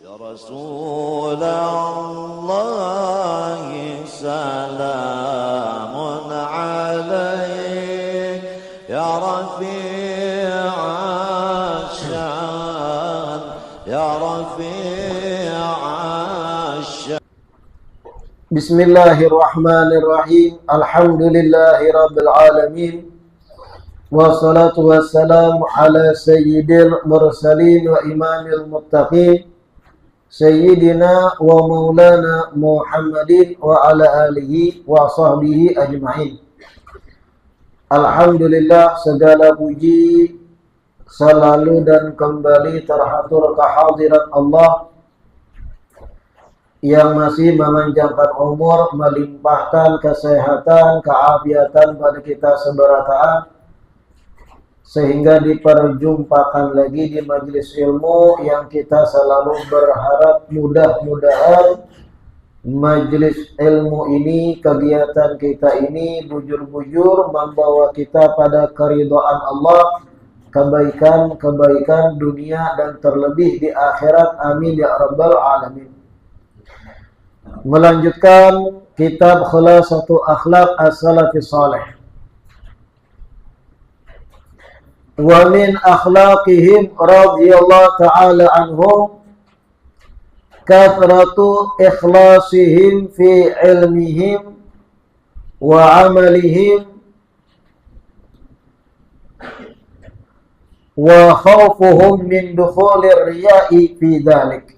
رسول الله سلام عليك يا رفيع الشان يا رفيع الشان. بسم الله الرحمن الرحيم. الحمد لله رب العالمين والصلاة والسلام على سيد المرسلين وإمام المتقين سيدنا ومولانا محمد وعلى آله وصحبه أجمعين. Alhamdulillah, segala puji selalu dan kembali terhatur kehadirat Allah yang masih memanjangkan umur, melimpahkan kesehatan, keafiatan pada kita seberataan, sehingga diperjumpakan lagi di majelis ilmu yang kita selalu berharap mudah-mudahan majelis ilmu ini, kegiatan kita ini bujur-bujur membawa kita pada keridhaan Allah, kebaikan-kebaikan dunia dan terlebih di akhirat. Amin ya rabbal alamin. Melanjutkan kitab Khulasatu Akhlaq As-Salafis Salih. Wa min akhlaqihim radhiyallahu ta'ala anhum kathratu ikhlasihim fi ilmihim wa amalihim wa khawfuhum min dukhulir riya'i fi dhalik.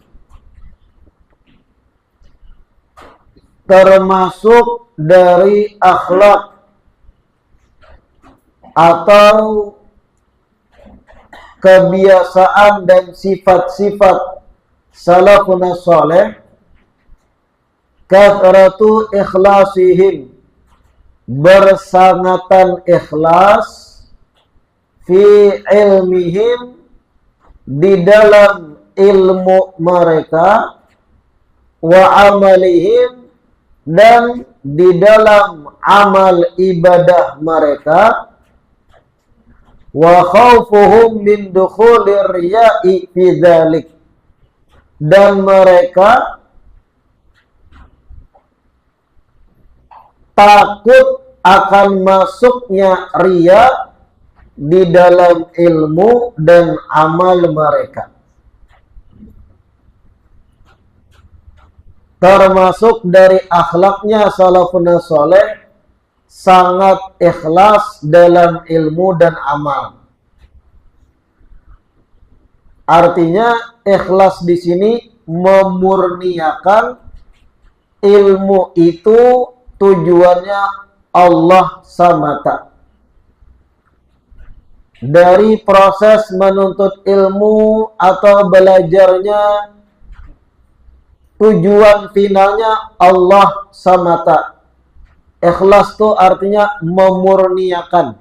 Termasuk dari akhlak atau kebiasaan dan sifat-sifat salafun salih, kathratu ikhlasihim, bersangatan ikhlas, fi ilmihim, di dalam ilmu mereka, wa amalihim, dan di dalam amal ibadah mereka, wa khawfuhum min dukhulir riya'i fi dhalik, dan mereka takut akan masuknya riya di dalam ilmu dan amal mereka. Termasuk dari akhlaknya salafun saleh, sangat ikhlas dalam ilmu dan amal. Artinya ikhlas di sini memurniakan ilmu itu tujuannya Allah semata. Dari proses menuntut ilmu atau belajarnya, tujuan finalnya Allah semata. Ikhlas itu artinya memurniakan.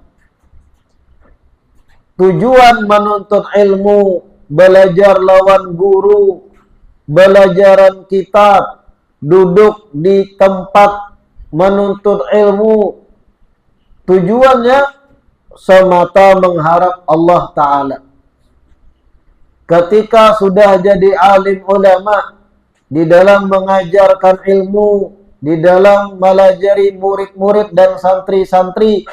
Tujuan menuntut ilmu, belajar lawan guru, belajaran kitab, duduk di tempat menuntut ilmu, tujuannya semata mengharap Allah Ta'ala. Ketika sudah jadi alim ulama, di dalam mengajarkan ilmu, di dalam melajari murid-murid dan santri-santri,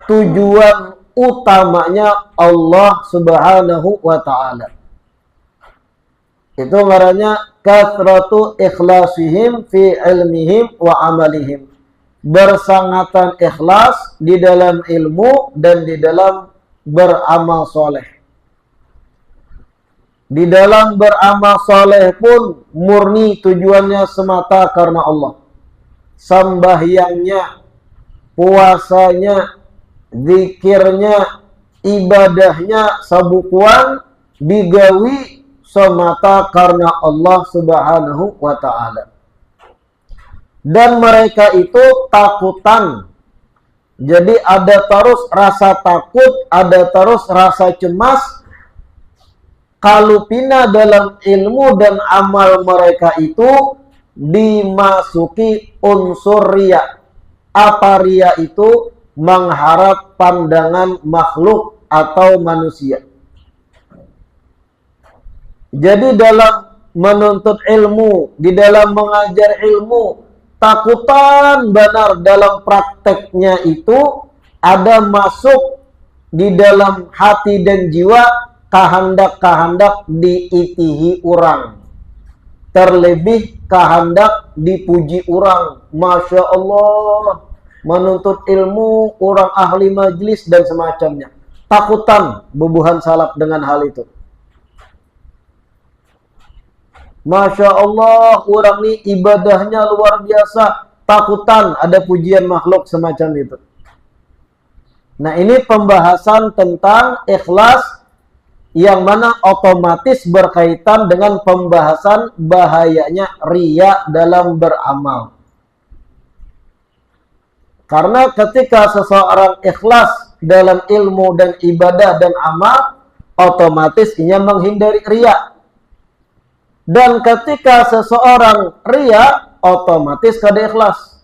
tujuan utamanya Allah Subhanahu wa Ta'ala. Itu marahnya kathratu ikhlasihim fi ilmihim wa amalihim, bersangatan ikhlas di dalam ilmu dan di dalam beramal soleh. Di dalam beramal soleh pun murni tujuannya semata karena Allah. Sembahyangnya, puasanya, zikirnya, ibadahnya, sabukuan digawi semata karena Allah Subhanahu wa Ta'ala. Dan mereka itu takutan. Jadi ada terus rasa takut, ada terus rasa cemas. Kalau pina dalam ilmu dan amal mereka itu dimasuki unsur riya. Apa riya itu? Mengharap pandangan makhluk atau manusia. Jadi dalam menuntut ilmu, di dalam mengajar ilmu, takutan benar dalam prakteknya itu ada masuk di dalam hati dan jiwa kehendak-kehendak diitihi orang. Terlebih kehendak dipuji orang. Masya Allah. Menuntut ilmu, orang ahli majlis dan semacamnya. Takutan bubuhan salaf dengan hal itu. Masya Allah, orang ini ibadahnya luar biasa. Takutan ada pujian makhluk semacam itu. Nah, ini pembahasan tentang ikhlas yang mana otomatis berkaitan dengan pembahasan bahayanya riya dalam beramal. Karena ketika seseorang ikhlas dalam ilmu dan ibadah dan amal, otomatis ia menghindari riya. Dan ketika seseorang riya, otomatis kada ikhlas.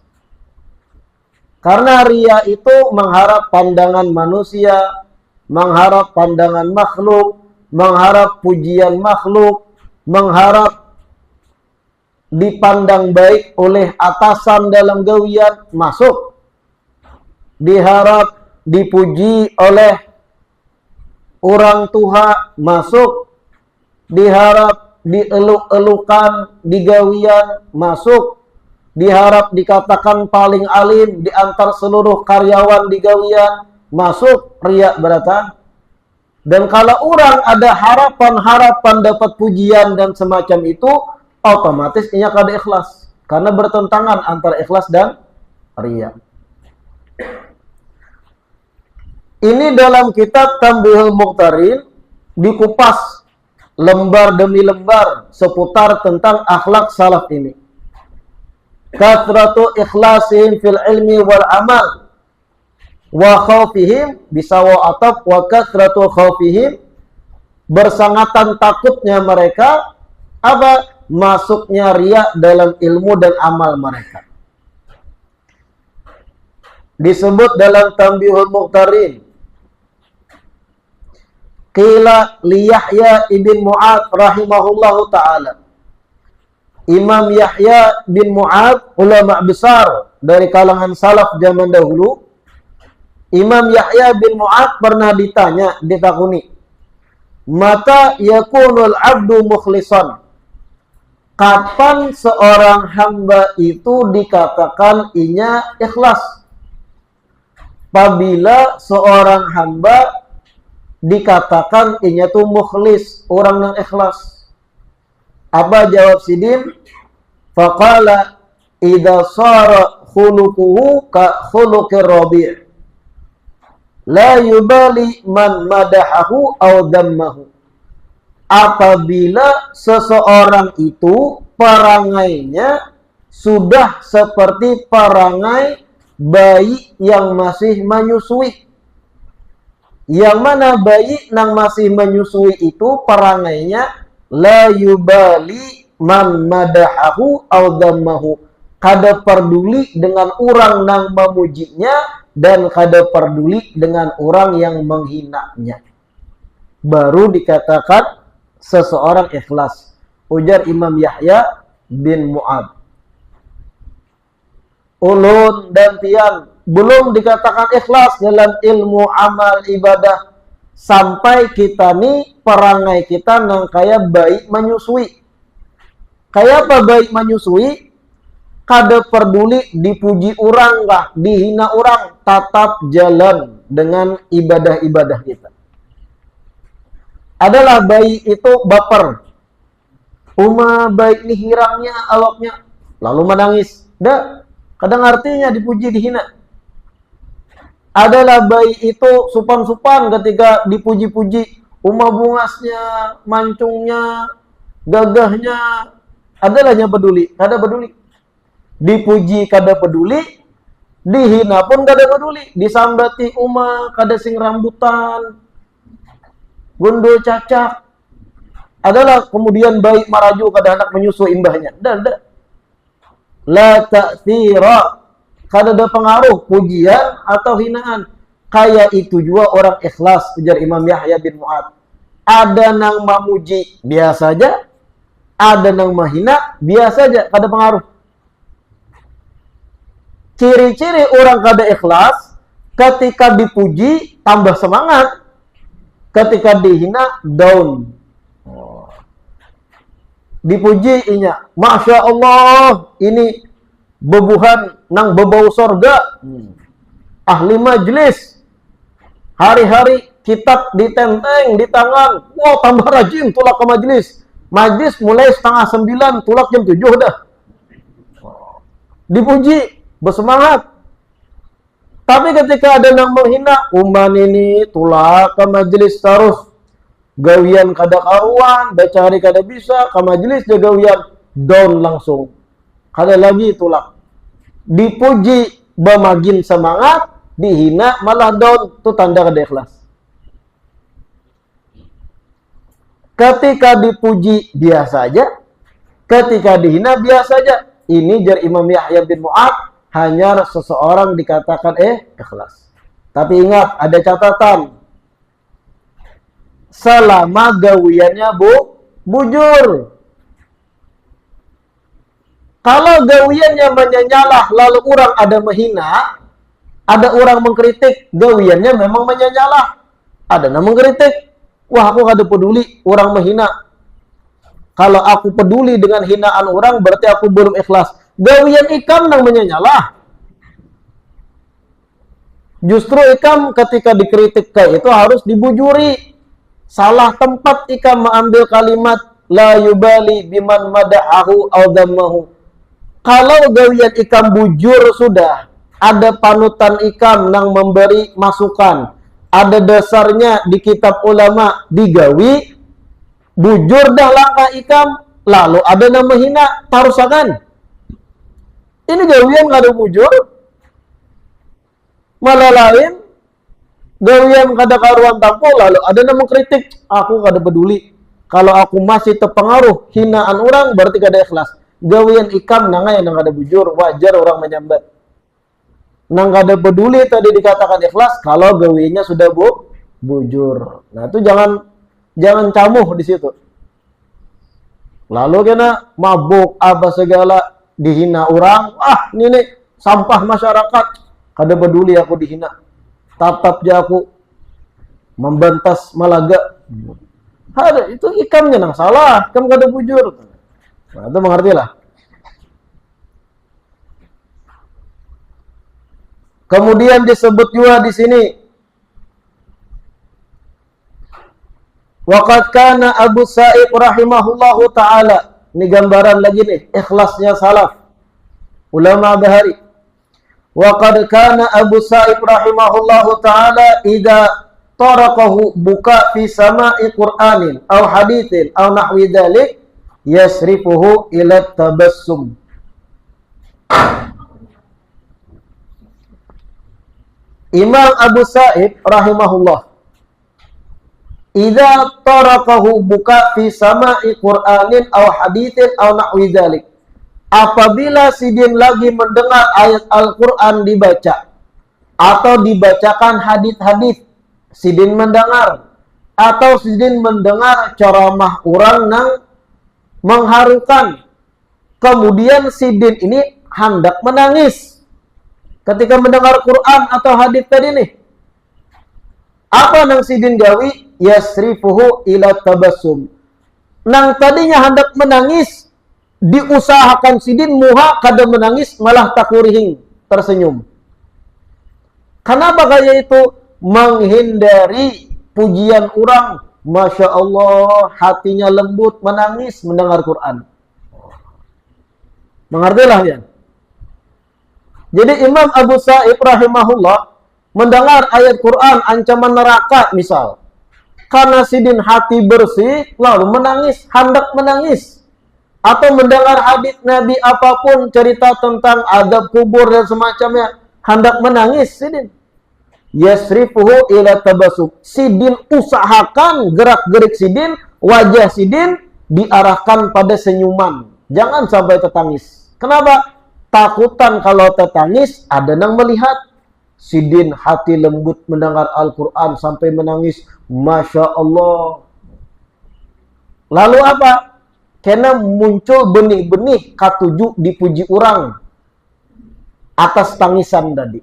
Karena riya itu mengharap pandangan manusia, mengharap pandangan makhluk, mengharap pujian makhluk, mengharap dipandang baik oleh atasan dalam gawian, masuk. Diharap dipuji oleh orang tua, masuk. Diharap dieluk-elukan di gawian, masuk. Diharap dikatakan paling alim di antar seluruh karyawan di gawian, masuk. Riya berata. Dan kalau orang ada harapan-harapan dapat pujian dan semacam itu, otomatis ia kada ikhlas. Karena bertentangan antara ikhlas dan riya. Ini dalam kitab Tanbihul Muqtarin dikupas lembar demi lembar seputar tentang akhlak salaf ini. Kathratu ikhlasihim fil ilmi wal amal wa khawfihim bisawa ataf wa kathratu khawfihim, bersangatan takutnya mereka apa? Masuknya riya dalam ilmu dan amal mereka. Disebut dalam Tanbihul Muqtarin, qila li Yahya ibn Mu'ad rahimahullahu ta'ala. Imam Yahya bin Mu'ad, ulama besar dari kalangan salaf zaman dahulu. Imam Yahya bin Mu'ad pernah ditakuni, mata yakunul abdu mukhlisan, kapan seorang hamba itu dikatakan inya ikhlas? Apabila seorang hamba dikatakan inya tuh mukhlis, orang yang ikhlas. Apa jawab Sidin? Faqala idza sara khuluquhu ka khuluqir rabi', la yubali man madahahu aw dammahu. Apabila seseorang itu perangainya sudah seperti perangai bayi yang masih menyusui. Yang mana bayi yang masih menyusui itu perangainya la yubali man madahahu aw dammahu, kada peduli dengan orang yang memujinya dan kada peduli dengan orang yang menghinanya. Baru dikatakan seseorang ikhlas. Ujar Imam Yahya bin Mu'ad. Ulun dan tian belum dikatakan ikhlas dalam ilmu amal ibadah sampai kita nih perangai kita nang kayak baik menyusui. Kayak apa baik menyusui? Kada peduli dipuji orang kah, dihina orang, tetap jalan dengan ibadah-ibadah kita. Adalah bayi itu baper. Uma baik nih hirangnya, aloknya, lalu menangis. Dah, kadang artinya dipuji dihina. Adalah bayi itu supan-supan ketika dipuji-puji, uma bungasnya, mancungnya, gagahnya, adalahnya peduli, kada peduli. Dipuji kada peduli, dihina pun kada peduli, disambati uma kada sing rambutan, gundul cacak. Adalah kemudian bayi maraju kada hendak menyusui imbahnya. Dah. La ta'thira, kada ada pengaruh pujian atau hinaan. Kayak itu juga orang ikhlas, ujar Imam Yahya bin Mu'ad. Ada nang memuji biasa aja, ada nang mahina, biasa aja, kada pengaruh. Ciri-ciri orang kada ikhlas, ketika dipuji, tambah semangat. Ketika dihina, down. Dipuji inya, Masya Allah, ini bebuhan nang bebau sorga. Ahli majlis. Hari-hari kitab ditenteng di tangan. Wow, tambah rajin tulak ke majlis. Majlis mulai 8:30, tulak jam 7 dah. Dipuji, bersemangat. Tapi ketika ada yang menghina, uman ini tulak ke majlis terus. Gawian kada karuan, baca hari kada bisa, ke majlis dia gawian, down langsung. Kada lagi tulak. Dipuji, bemagin semangat, dihina malah down, itu tanda kada ikhlas. Ketika dipuji biasa aja, ketika dihina biasa aja. Ini jar Imam Yahya bin Mu'ad, hanya seseorang dikatakan ikhlas. Tapi ingat, ada catatan. Selama gawiannya bujur. Kalau gawiannya menyenyalah, lalu orang ada menghina, ada orang mengkritik, gawiannya memang menyenyalah. Ada yang mengkritik. Wah, aku kada peduli orang menghina. Kalau aku peduli dengan hinaan orang, berarti aku belum ikhlas. Gawian ikam nang menyenyalah. Justru ikam ketika dikritik kayak itu harus dibujuri. Salah tempat ikam mengambil kalimat la yubali biman mada'ahu aw dammahu. Kalau gawian ikam bujur sudah, ada panutan ikam nang memberi masukan. Ada dasarnya di kitab ulama digawi, bujur dah langkah ikam, lalu ada yang menghina, tarusakan. Ini gawian kada bujur, malah lain, gawian kada karuan tampo, lalu ada yang mengkritik, aku kada peduli. Kalau aku masih terpengaruh hinaan orang, berarti kada ikhlas. Gawian ikam nangai yang kada bujur, wajar orang menyambat. Nang kada peduli tadi dikatakan ikhlas kalau gawinya sudah bujur. Nah, itu jangan camuh di situ. Lalu kena mabuk apa segala dihina orang, ini sampah masyarakat. Kada peduli aku dihina. Tatap je aku membentas malaga. Ada itu ikamnya nang salah, ikam kada bujur. Nah, itu mengertilah. Kemudian disebut juga di sini waqad kana Abu Sa'id rahimahullahu taala. Ini gambaran lagi nih ikhlasnya salaf. Ulama bahari. Waqad kana Abu Sa'id rahimahullahu taala idza taraqahu buka fi sama'i Qur'anin aw haditsin aw nahwi dzalik yasrifuhu ila tabassum. Imam Abu Sa'id rahimahullah idza tarakahu buka fi sama'i Qur'anin aw haditsin aw nahwi dzalik. Apabila sidin lagi mendengar ayat Al-Qur'an dibaca atau dibacakan hadis-hadis, sidin mendengar atau sidin mendengar ceramah orang nang mengharukan, kemudian sidin ini hendak menangis ketika mendengar Quran atau hadis tadi nih. Apa nang sidin gawi? Yasrifuhu ila tabassum. Nang tadinya hendak menangis, diusahakan sidin muha kada menangis, malah takurihing, tersenyum. Kenapa kayak itu? Menghindari pujian orang. Masya Allah, hatinya lembut, menangis mendengar Quran. Mengertilah ya? Jadi Imam Abu Sa'id rahimahullah mendengar ayat Quran ancaman neraka misal. Karena sidin hati bersih lalu menangis, hendak menangis. Atau mendengar hadis Nabi apapun cerita tentang azab kubur dan semacamnya, hendak menangis sidin. Yasrifuhu ila tabassum. Sidin usahakan gerak-gerik sidin, wajah sidin diarahkan pada senyuman. Jangan sampai tertangis. Kenapa? Takutan kalau tertangis ada yang melihat. Sidin hati lembut mendengar Al-Quran sampai menangis. Masya Allah. Lalu apa? Karena muncul benih-benih katuju dipuji orang atas tangisan tadi.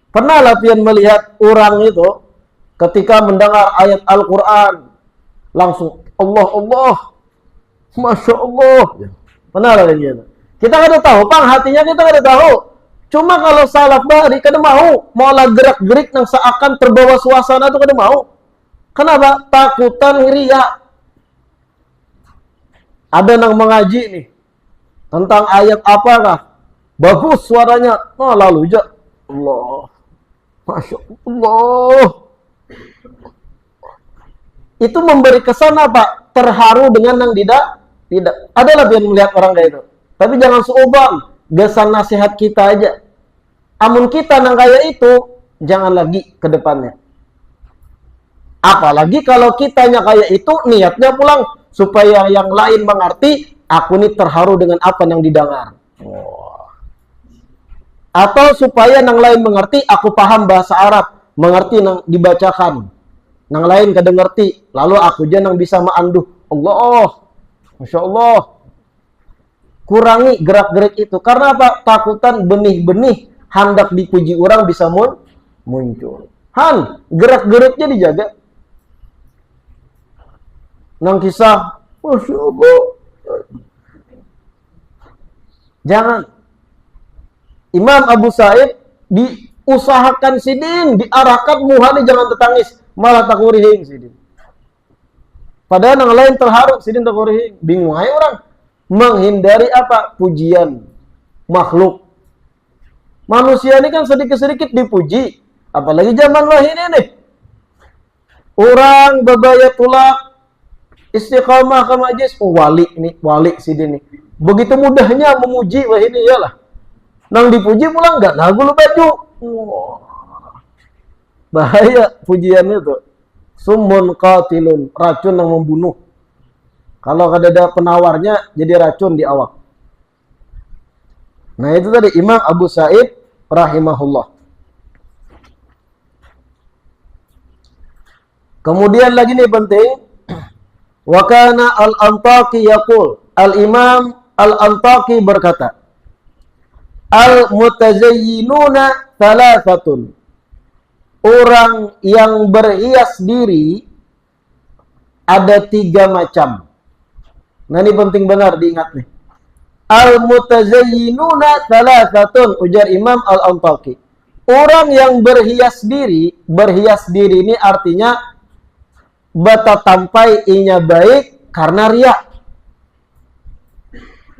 Pernah latihan melihat orang itu ketika mendengar ayat Al-Quran langsung Allah Allah, Masya Allah. Pernah latihan? Kita kada tahu, Pang, hatinya kita kada tahu. Cuma kalau salaf bahari kada mau lah gerak-gerik yang seakan terbawa suasana itu kada mau. Kenapa? Takutan riya. Ada yang mengaji nih tentang ayat apakah? Bagus suaranya. Oh, lalu aja Allah. Masya Allah. Itu memberi kesan apa? Terharu dengan yang tidak. Adalah yang melihat orang kayak itu. Tapi jangan seubang. Gesan nasihat kita aja. Amun kita yang kayak itu, jangan lagi ke depannya. Apalagi kalau kitanya kayak itu, niatnya pulang supaya yang lain mengerti, aku ini terharu dengan apa yang didengar. Atau supaya yang lain mengerti, aku paham bahasa Arab, mengerti yang dibacakan. Yang lain kada ngerti, lalu aku aja yang bisa meanduh. Allah, Masya Allah. Kurangi gerak-gerik itu. Karena apa? Takutan benih-benih hendak dipuji orang bisa muncul. Gerak-geriknya dijaga. Nang kisah, Masya Allah. Jangan. Imam Abu Sa'id diusahakan sidin, diarahkan muhani jangan tetangis, malah takurihing sidin. Padahal yang lain terharu, sidin takurihing. Bingung aja orang. Menghindari apa? Pujian makhluk. Manusia ini kan sedikit-sedikit dipuji. Apalagi zaman wahini ini nih. Orang bebayatullah istiqamah ke majlis. Oh, wali sidin nih. Begitu mudahnya memuji wahini iyalah. Nang dipuji pulang enggak lagu lu baju. Bahaya pujiannya tuh. Summun qatilun, racun yang membunuh. Kalau ada penawarnya jadi racun di awak. Nah, itu tadi Imam Abu Sa'id rahimahullah. Kemudian lagi nih penting, wa kana al-Antaqi yaqul, al-Imam al-Antaqi berkata, al-mutazayyinuna thalathatun. Orang yang berhias diri ada 3 macam. Nah, ini penting benar diingat nih. Al-mutazayyinuna thalathatun, ujar Imam Al-Antaqi. Orang yang berhias diri ini artinya bata tampai inya baik karena riya.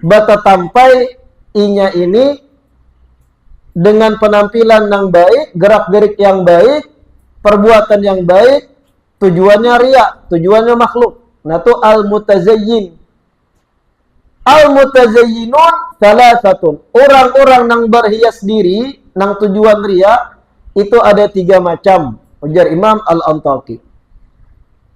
Bata tampai inya ini dengan penampilan yang baik, gerak-gerik yang baik, perbuatan yang baik, tujuannya riya, tujuannya makhluk. Nah, itu al-mutazayyin. Al-mutazayyinun thalathatun. Orang-orang yang berhias diri, yang tujuan riya, itu ada 3 macam. Ujar Imam Al-Antaqi.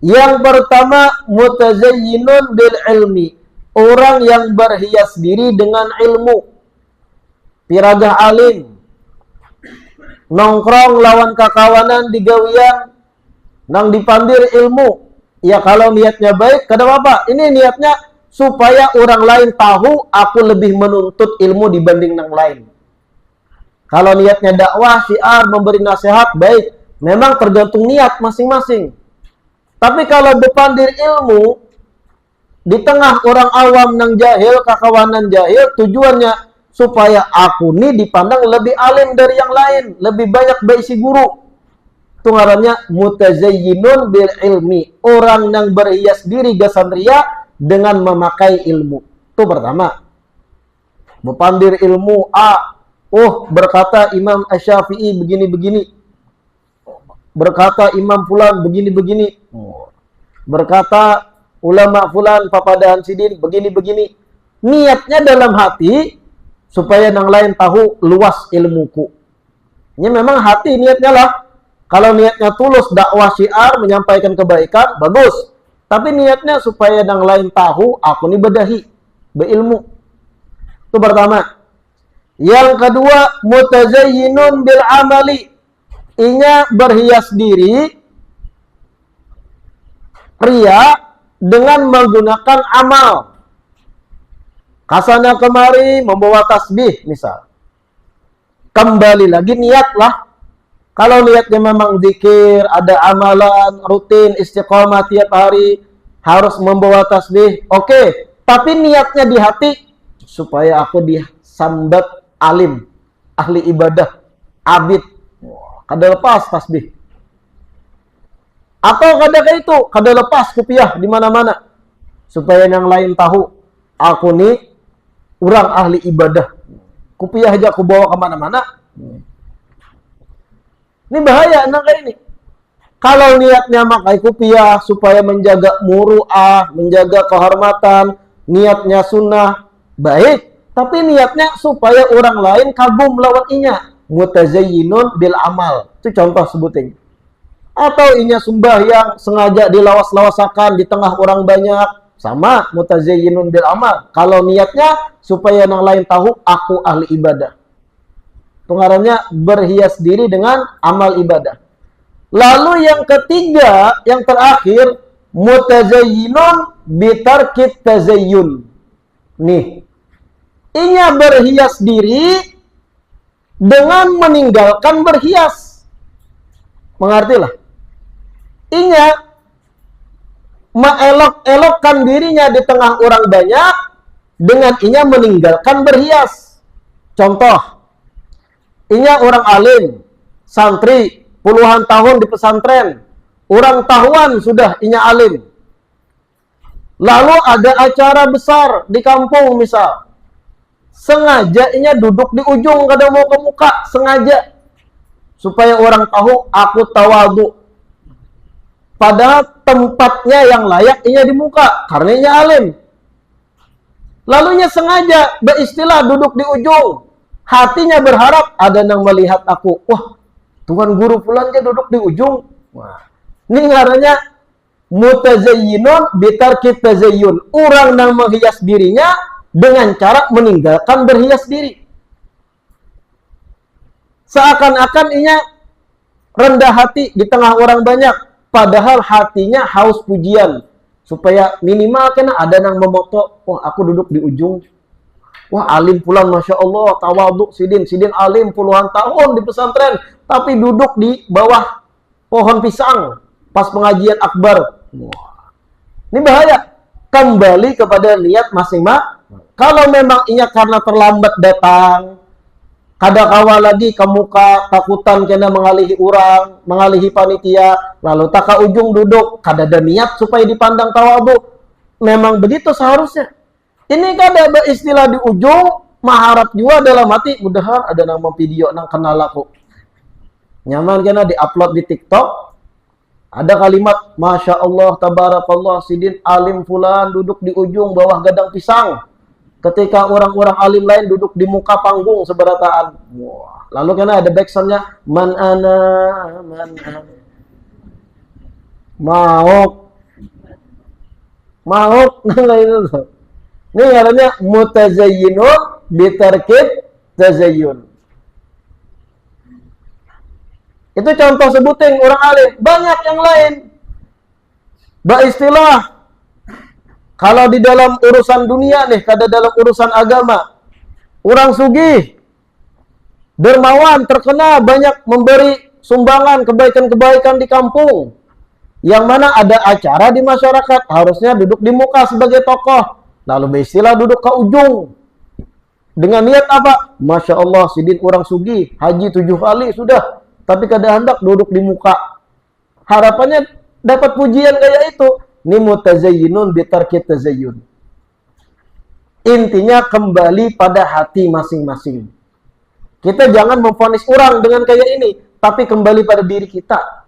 Yang pertama, mutazayyinun bil ilmi. Orang yang berhias diri dengan ilmu. Piragah alim. Nongkrong lawan kakawanan di gawian. Nang dipandir ilmu. Ya kalau niatnya baik, kada apa-apa. Ini niatnya supaya orang lain tahu aku lebih menuntut ilmu dibanding yang lain. Kalau niatnya dakwah, syiar, memberi nasihat, baik. Memang tergantung niat masing-masing. Tapi kalau berpandir ilmu, di tengah orang awam yang jahil, kakawanan jahil, tujuannya supaya aku ini dipandang lebih alim dari yang lain, lebih banyak berisi guru. Itu ngarannya mutazayyinun bil ilmi. Orang yang berhias diri gasan riya dengan memakai ilmu. Itu pertama. Berpandir ilmu A. Oh, berkata Imam Asy-Syafi'i begini-begini. Berkata Imam Fulan begini-begini. Berkata ulama Fulan Papadahan Sidin begini-begini. Niatnya dalam hati supaya yang lain tahu luas ilmuku. Ini memang hati niatnya lah. Kalau niatnya tulus dakwah syiar menyampaikan kebaikan, bagus. Tapi niatnya supaya yang lain tahu aku ini bedahi, berilmu. Itu pertama. Yang kedua, mutazayyinun bil amali. Inya berhias diri riya dengan menggunakan amal. Kasana kemari membawa tasbih misal. Kembali lagi niatlah. Kalau niatnya memang zikir, ada amalan rutin istiqomah tiap hari, harus membawa tasbih, oke. Tapi niatnya di hati supaya aku disambat alim, ahli ibadah, abid. Kada lepas tasbih. Atau kada kayak itu, kada lepas kupiah di mana-mana. Supaya yang lain tahu, aku nih orang ahli ibadah. Kupiah aja aku bawa kemana-mana. Ini bahaya anak kayak ini. Kalau niatnya makai kupiah supaya menjaga muru'ah, menjaga kehormatan, niatnya sunnah, baik. Tapi niatnya supaya orang lain kagum lawan inya. Mutazayyinun bil amal. Itu contoh sebutin. Atau inya sembahyang sengaja dilawas-lawasakan di tengah orang banyak. Sama mutazayyinun bil amal. Kalau niatnya supaya yang lain tahu aku ahli ibadah. Pengarangnya berhias diri dengan amal ibadah. Lalu yang ketiga, yang terakhir, mutazayyinun bitarkit tazayyun. Nih, inya berhias diri dengan meninggalkan berhias. Mengertilah. Inya mengelok-elokkan dirinya di tengah orang banyak dengan inya meninggalkan berhias. Contoh, inya orang alim, santri, puluhan tahun di pesantren, orang tahuan sudah inya alim. Lalu ada acara besar di kampung misal, sengaja inya duduk di ujung, kada mau ke muka, sengaja supaya orang tahu aku tawadu. Padahal tempatnya yang layak inya di muka, karena inya alim. Lalu inya sengaja beristilah duduk di ujung. Hatinya berharap ada yang melihat aku. Wah, Tuan guru pulang dia duduk di ujung. Wah, ini ngarannya mutazayyinun bitarkit tazayyun. Orang yang menghias dirinya dengan cara meninggalkan berhias diri. Seakan-akan inya rendah hati di tengah orang banyak. Padahal hatinya haus pujian. Supaya minimal kena ada yang memoto. Wah, aku duduk di ujung. Wah, alim pulang, Masya Allah, tawaduk, sidin alim puluhan tahun di pesantren, tapi duduk di bawah pohon pisang pas pengajian akbar. Wah, ini bahaya. Kembali kepada niat masing-masing. Kalau memang inya karena terlambat datang, kada kawal lagi ke muka, takutan kena mengalihi orang, mengalihi panitia, lalu tak ke ujung duduk, kada ada niat supaya dipandang tawaduk. Memang begitu seharusnya. Ini kan ada istilah di ujung, maharap juga dalam hati, mudahan ada nama video nang kenal aku. Nyaman kena di-upload di TikTok, ada kalimat, Masya Allah, Tabarakallah, sidin alim fulan duduk di ujung bawah gadang pisang. Ketika orang-orang alim lain duduk di muka panggung seberataan. Wah. Lalu kena ada backsoundnya, man ana. Mauk, nah itu. Ini namanya mutazayyinun bitarkit tazayyun. Itu contoh sebutin orang alim. Banyak yang lain. Beristilah. Kalau di dalam urusan dunia nih, kada dalam urusan agama. Orang sugih. Dermawan, terkenal, banyak memberi sumbangan, kebaikan-kebaikan di kampung. Yang mana ada acara di masyarakat. Harusnya duduk di muka sebagai tokoh. Lalu beristilah duduk ke ujung. Dengan niat apa? Masya Allah, sidin orang sugi, haji 7 kali sudah. Tapi kada hendak duduk di muka. Harapannya dapat pujian kayak itu. Ini mutazayyinun bitarkit tazayyun. Intinya kembali pada hati masing-masing. Kita jangan memvonis orang dengan kayak ini. Tapi kembali pada diri kita.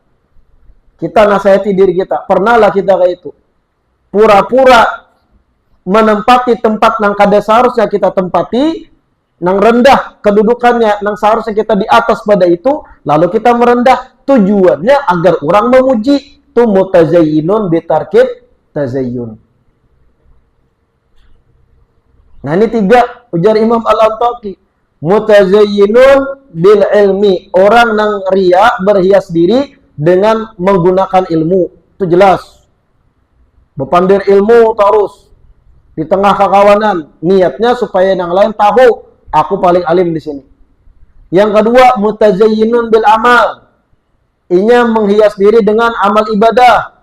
Kita nasihati diri kita. Pernahlah kita kayak itu. Pura-pura menempati tempat yang kada seharusnya kita tempati, nang rendah kedudukannya, nang seharusnya kita di atas pada itu, lalu kita merendah, tujuannya agar orang memuji. Itu mutazayyinun bitarkit tazayyun. Nah ini 3 ujar Imam Al-Antaqi. Mutazayyinun bil ilmi, orang nang ria berhias diri dengan menggunakan ilmu. Itu jelas. bepandir ilmu terus di tengah kekawanan, niatnya supaya yang lain tahu aku paling alim di sini. Yang kedua, mutazayyinun bil amal. Inya menghias diri dengan amal ibadah.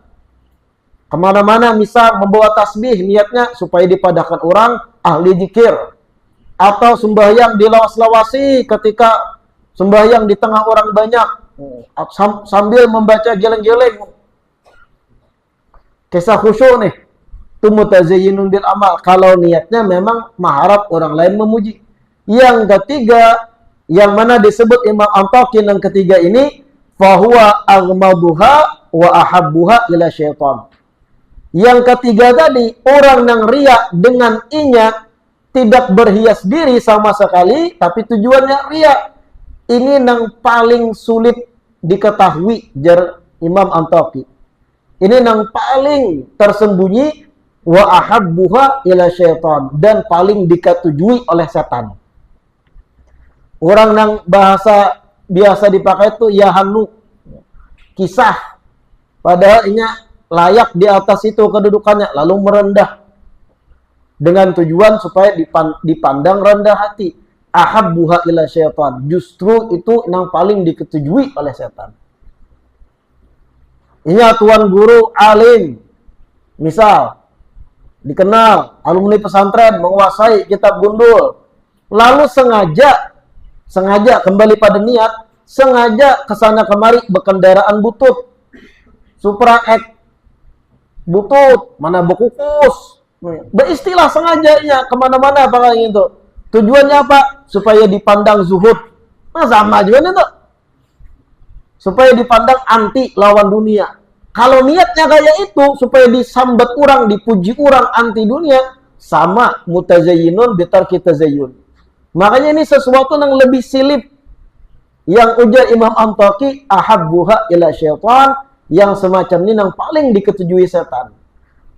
Kemana-mana misal membawa tasbih, niatnya supaya dipadahkan orang ahli zikir. Atau sembahyang dilawas-lawasi ketika sembahyang di tengah orang banyak sambil membaca geleng-geleng. Kisah khusyuk nih. Itu mutazayyinun bil amal. Kalau niatnya memang mengharap orang lain memuji. Yang ketiga, yang mana disebut Imam Antaqi yang ketiga ini, fahuwa aghmaduha wa ahabbuha ila syaitan. Yang ketiga tadi, orang yang riya dengan inya tidak berhias diri sama sekali, tapi tujuannya riya. Ini yang paling sulit diketahui, jar Imam Antaqi. Ini yang paling tersembunyi, wa ahabbuha ila syaitan, dan paling diketujui oleh setan. Orang yang bahasa biasa dipakai itu yahanu, kisah. Padahal ini layak di atas itu kedudukannya, lalu merendah. Dengan tujuan supaya dipandang rendah hati. Ahabbuha ila syaitan. Justru itu yang paling diketujui oleh setan. Ini tuan guru alim. Misal, dikenal, alumni pesantren, menguasai kitab gundul. Lalu sengaja kembali pada niat, sengaja kesana kemari berkendaraan butut, Supra X, butut, mana bekukus, beristilah sengajanya kemana-mana apa kayak gitu. Tujuannya apa? Supaya dipandang zuhud. Nah, sama juga itu. Supaya dipandang anti lawan dunia. Kalau niatnya kayak itu, supaya disambat orang, dipuji orang anti dunia, sama mutazayyinun bitarki tazayyun. Makanya ini sesuatu yang lebih silip. Yang ujar Imam Antaqi, ahabbuha ila syaitan, yang semacam ini yang paling diketujui setan.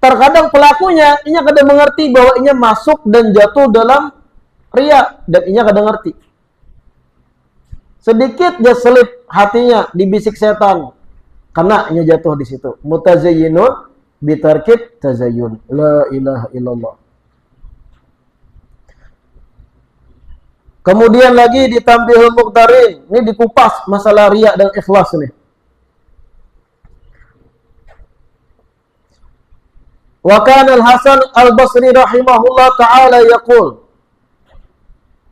Terkadang pelakunya, ini kadang mengerti bahwa ini masuk dan jatuh dalam riya, dan ini kadang ngerti. Sedikit dia selip hatinya dibisik setan, karena ini jatuh di situ. Mutazayyinun bitarki tazayyun. La ilaha illallah. Kemudian lagi di Tanbihul Muqtarin, ini dikupas masalah riya dan ikhlas ini. Wa kana Al-Hasan Al-Basri rahimahullah taala yaqul.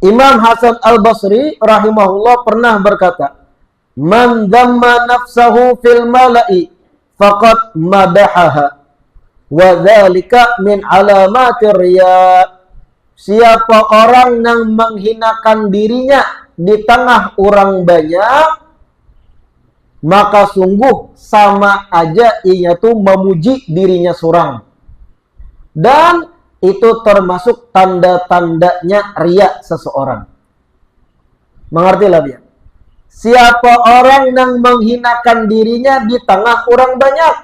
Imam Hasan Al-Basri rahimahullah pernah berkata, "Man dhamma nafsahu fil mala'i faqad madahaha. Wa dzalika min alamatir riya." Siapa orang yang menghinakan dirinya di tengah orang banyak, maka sungguh sama aja ia tuh memuji dirinya seorang. Dan itu termasuk tanda-tandanya riya seseorang. Mengertilah dia. Siapa orang yang menghinakan dirinya di tengah orang banyak,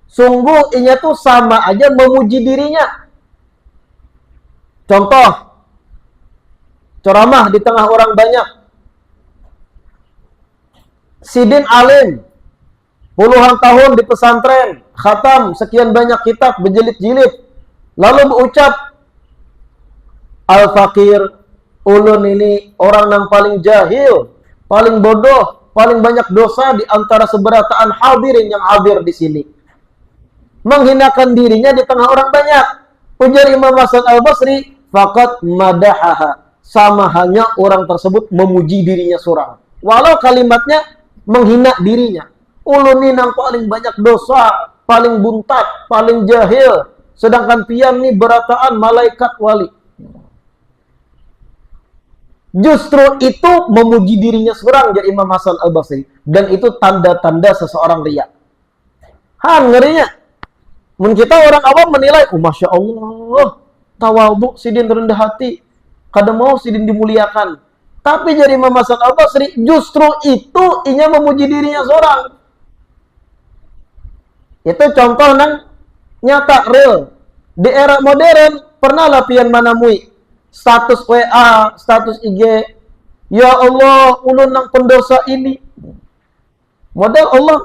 sungguh ia tuh sama aja memuji dirinya. Contoh, ceramah di tengah orang banyak. Sidin alim, puluhan tahun di pesantren, khatam sekian banyak kitab berjilid-jilid, lalu berucap, al-fakir, ulun ini orang yang paling jahil, paling bodoh, paling banyak dosa di antara seberataan hadirin yang hadir di sini. Menghinakan dirinya di tengah orang banyak. Ujar Imam Hasan Al-Basri, faqad madahaha, sama hanya orang tersebut memuji dirinya seorang, walau kalimatnya menghina dirinya. Ulun ini yang paling banyak dosa, paling buntat, paling jahil, sedangkan pian ini berataan malaikat wali. Justru itu memuji dirinya seorang, jadi Imam Hasan Al-Basri, dan itu tanda-tanda seseorang riya. Ngerinya. Kita orang awam menilai, oh Masya Allah, tawadhu, sidin rendah hati, kadang mau sidin dimuliakan. Tapi jadi Imam Hasan Al-Basri, justru itu inya memuji dirinya seorang. Itu contoh yang nyata, real. Di era modern, pernah lah pian manamui status WA, status IG, ya Allah, ulun nang pendosa ini. Model Allah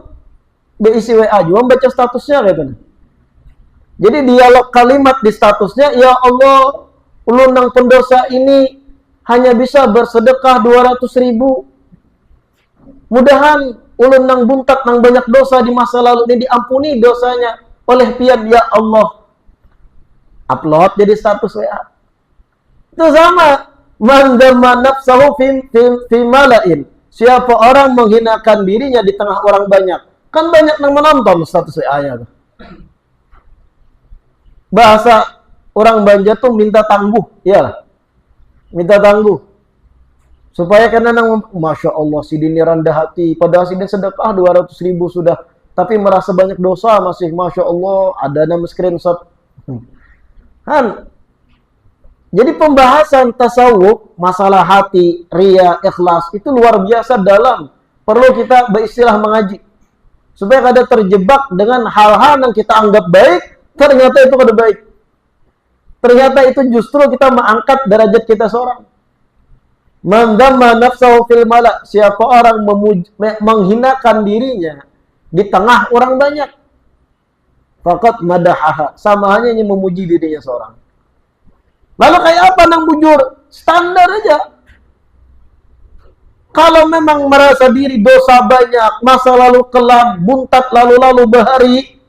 berisi WA juga baca statusnya katanya. Jadi dialog kalimat di statusnya, ya Allah, ulun nang pendosa ini hanya bisa bersedekah 200.000. Mudahan ulun nang buntak nang banyak dosa di masa lalu ini diampuni dosanya oleh pian ya Allah. Upload jadi status WA. Itu sama. Man damma nafsahu fi mala'in. Siapa orang menghinakan dirinya di tengah orang banyak. Kan banyak yang menonton status WA-nya. Bahasa orang Banjar tuh minta tangguh. Iyalah. Minta tangguh. Supaya karena Masya Allah si Dini rendah hati. Padahal si Dini sedekah 200.000 sudah. Tapi merasa banyak dosa masih. Masya Allah ada nama screenshot. Jadi pembahasan tasawuf, masalah hati, riya, ikhlas, itu luar biasa dalam. Perlu kita beristilah mengaji. Supaya kada terjebak dengan hal-hal yang kita anggap baik, ternyata itu kada baik. Ternyata itu justru kita mengangkat derajat kita seorang. Man damma nafsahu fil mala', siapa orang menghinakan dirinya di tengah orang banyak. Faqad madahaha, sama hanya memuji dirinya seorang. Lalu kayak apa nang bujur? Standar aja. Kalau memang merasa diri dosa banyak, masa lalu kelam, buntat lalu-lalu bahari,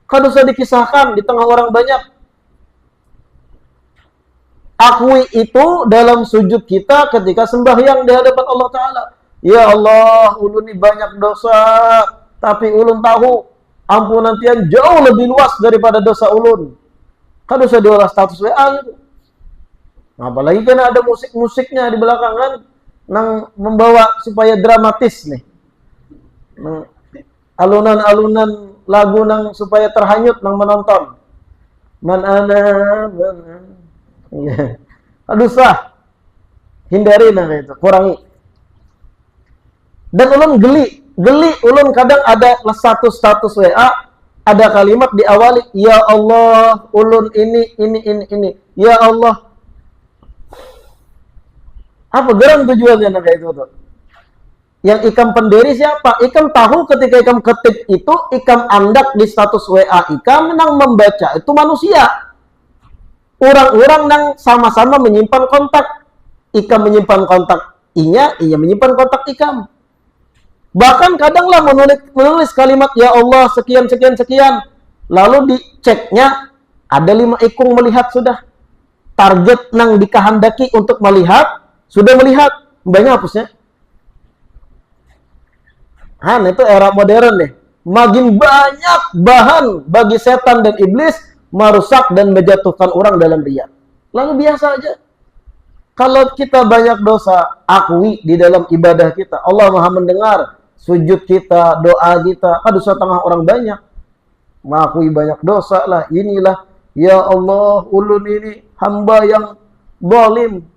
kan usah dikisahkan di tengah orang banyak. Akui itu dalam sujud kita ketika sembahyang di hadapan Allah Ta'ala. Ya Allah, ulun ini banyak dosa, tapi ulun tahu ampunan tian jauh lebih luas daripada dosa ulun. Kan usah diolah status WA gitu. Apalagi kan ada musik-musiknya di belakang kan, nang membawa supaya dramatis nih. Alunan-alunan lagu nang supaya terhanyut nang menonton. Ya. Aduh sah. Hindari nang itu, kurangi. Dan ulun geli ulun kadang ada status WA, ada kalimat diawali, ya Allah, ulun ini. Ya Allah. Apa gerang tujuannya kayak itu tuh? Yang ikam pendiri siapa? Ikam tahu ketika ikam ketik itu, ikam andak di status WA ikam nang membaca itu manusia. Orang-orang yang sama-sama menyimpan kontak. Ikam menyimpan kontak iya menyimpan kontak ikam. Bahkan kadanglah menulis kalimat ya Allah sekian. Lalu diceknya ada 5 ikung melihat sudah. Target nang dikehendaki untuk melihat sudah melihat, banyak hapusnya. Itu era modern deh. Makin banyak bahan bagi setan dan iblis merusak dan menjatuhkan orang dalam riya. Lalu biasa aja. Kalau kita banyak dosa, akui di dalam ibadah kita. Allah Maha mendengar sujud kita, doa kita. Kan dosa tengah orang banyak. Mengakui banyak dosa lah. Inilah, ya Allah, ulun ini hamba yang zalim.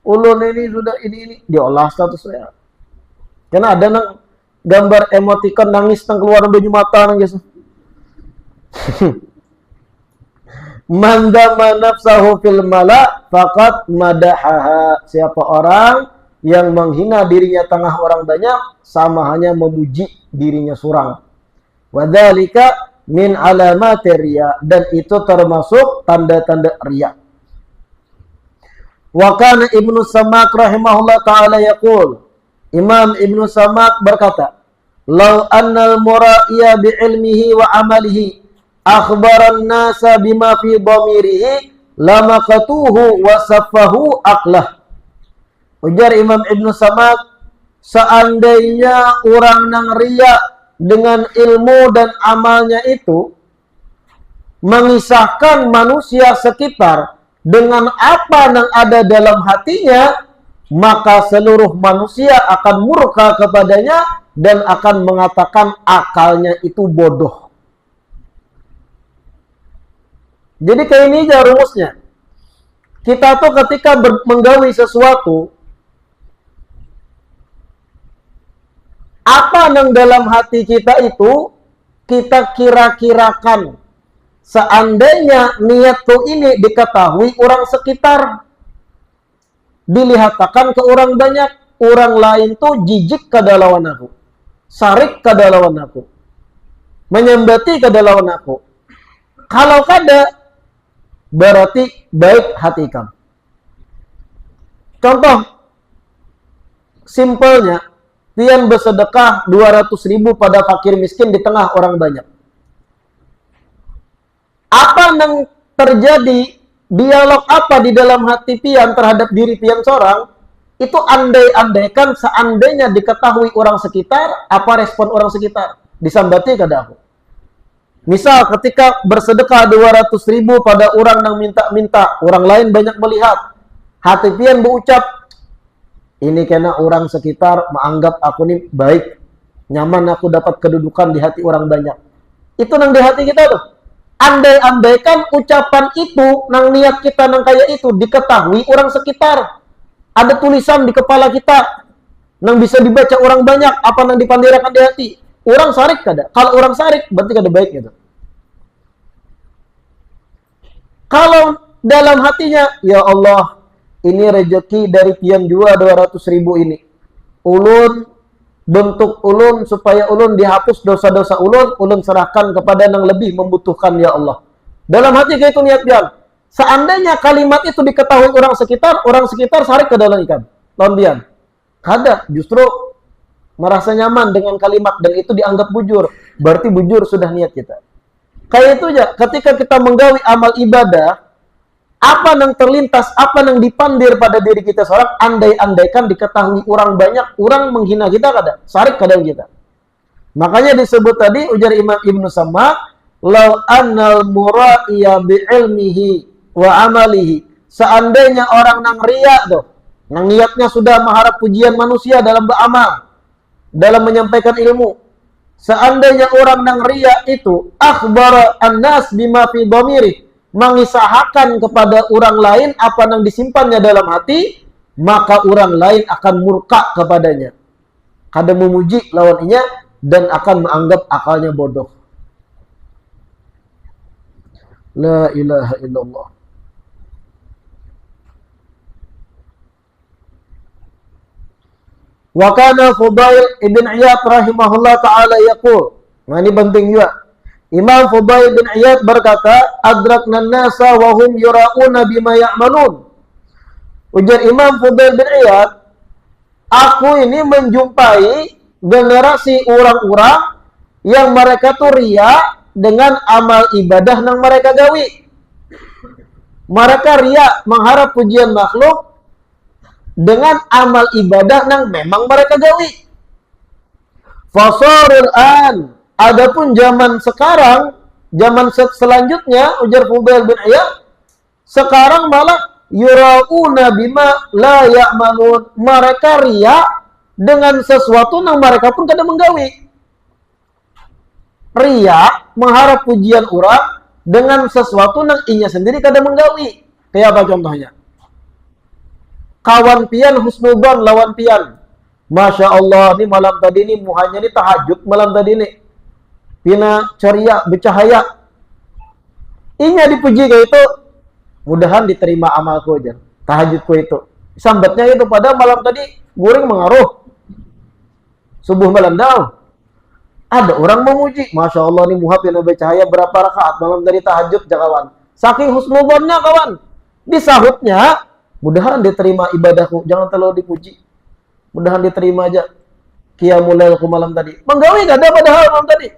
Ulun ini sudah ini diolah statusnya. Karena ada nang gambar emoticon nangis nang keluar baju mata nang gitu. Man damma nafsahu fil mala faqad madahaha. Siapa orang yang menghina dirinya tengah orang banyak sama hanya memuji dirinya seorang. Wadzalika min alamati riya, dan itu termasuk tanda-tanda riya. Wa kana Ibnu Samak rahimahullah ta'ala yaqul, Imam Ibnu Samak berkata, "Lau annal mura'iya bi'ilmihi wa amalihi akhbaran nasa bima fi dhamirihi lamaqatuhu wa saffahu aqlah." Ujar Imam Ibnu Samak, seandainya orang nang riya dengan ilmu dan amalnya itu mengisahkan manusia sekitar dengan apa yang ada dalam hatinya, maka seluruh manusia akan murka kepadanya dan akan mengatakan akalnya itu bodoh. Jadi kayak ini aja rumusnya. Kita tuh ketika menggawi sesuatu, apa yang dalam hati kita itu kita kira-kirakan. Seandainya niat tuh ini diketahui orang sekitar, dilihatkan ke orang banyak, orang lain tuh jijik kedalawan aku, sarik kedalawan aku, menyembati kedalawan aku. Kalau kada, berarti baik hati ikam. Contoh simpelnya, pian bersedekah 200.000 pada fakir miskin di tengah orang banyak. Apa yang terjadi, dialog apa di dalam hati pian terhadap diri pian seorang, itu andai-andaikan seandainya diketahui orang sekitar, apa respon orang sekitar? Disambati kada aku. Misal ketika bersedekah 200.000 pada orang yang minta-minta, orang lain banyak melihat, hati pian berucap, ini karena orang sekitar menganggap aku ini baik, nyaman aku dapat kedudukan di hati orang banyak. Itu nang di hati kita tuh. Andai-andaikan ucapan itu, nang niat kita nang kayak itu diketahui orang sekitar, ada tulisan di kepala kita, nang bisa dibaca orang banyak, apa nang dipandirakan di hati. Orang sarik kada. Kalau orang sarik, berarti kada baik gitu. Kalau dalam hatinya, ya Allah, ini rezeki dari pian jua 200.000 ini. Ulun, bentuk ulun supaya ulun dihapus dosa-dosa ulun serahkan kepada yang lebih membutuhkan ya Allah. Dalam hati kayak itu niat pian. Seandainya kalimat itu diketahui orang sekitar sarik ke dalam ikan. Lawan pian. Kada, justru merasa nyaman dengan kalimat dan itu dianggap bujur. Berarti bujur sudah niat kita. Kayak itu aja, ketika kita menggawi amal ibadah, apa yang terlintas, apa yang dipandir pada diri kita seorang, andai-andaikan diketahui orang banyak, orang menghina kita kada, sarik kadang kita. Makanya disebut tadi, ujar Imam Ibnu Sammak, "Lau annal mura'iya bi'ilmihi wa amalihi." Seandainya orang nang riya tuh, nang niatnya sudah mengharap pujian manusia dalam beramal, dalam menyampaikan ilmu. Seandainya orang nang riya itu akhbara an-nas bima fi dhamiri, mengisahkan kepada orang lain apa yang disimpannya dalam hati, maka orang lain akan murka kepadanya, kada memuji lawannya dan akan menganggap akalnya bodoh. La ilaha illallah. Wa kana Fudail ibn Iyad rahimahullah ta'ala yaqul. Nah ini penting juga. Imam Fudail bin Iyad berkata, adrakna nasa wa hum yura'una bima ya'malun. Ujar Imam Fudail bin Iyad, aku ini menjumpai generasi orang-orang yang mereka tuh riya dengan amal ibadah yang mereka gawi. Mereka riya mengharap pujian makhluk dengan amal ibadah yang memang mereka gawi. Fasarul an, adapun zaman sekarang, zaman selanjutnya, ujar Fudail bin Iyad, sekarang malah yura'una bima la ya'malun. Mereka riya dengan sesuatu yang mereka pun kada menggawi. Riya mengharap pujian orang dengan sesuatu yang inya sendiri kada menggawi. Kayak apa contohnya? Kawan pian husnudzon lawan pian. Masya Allah, ini malam tadi ini muhanya ini tahajud malam tadi ini. Pina ceria, bercahaya. Inya dipuji kayak itu, mudahan diterima amalku aja. Tahajudku itu. Sambatnya itu pada malam tadi guring mengaruh. Subuh malam dah. Ada orang memuji, Masya Allah ini muhab yang bercahaya berapa rakaat malam tadi tahajud kawan. Saking husnudzonnya kawan. Disahutnya, mudahan diterima ibadahku, jangan terlalu dipuji. Mudahan diterima aja qiyamul lailku malam tadi. Menggawi kada padahal malam tadi.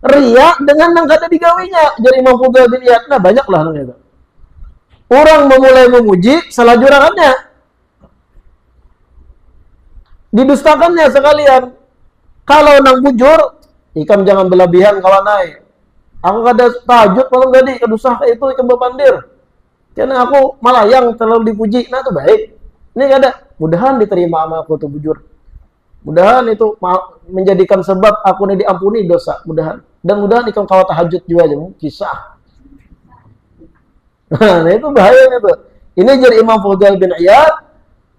Riya dengan yang kada digawinya. Jadi Imam Fudail bin Iyad, nah banyaklah nang itu. Orang memulai memuji, salah juragannya. Didustakannya sekalian. Kalau nang bujur, ikam jangan berlebihan kawan naik. Aku kada tahajud malam tadi, kedusah itu ikam berpandir. Karena aku malah yang terlalu dipuji, nah itu baik. Ini kada, mudahan diterima amalku tuh bujur. Mudahan itu menjadikan sebab aku ini diampuni dosa, mudahan. Dan mudahan ikam kawat tahajud juga aja, kisah. Nah itu bahayanya tuh. Ini jadi Imam Fudail bin Iyad,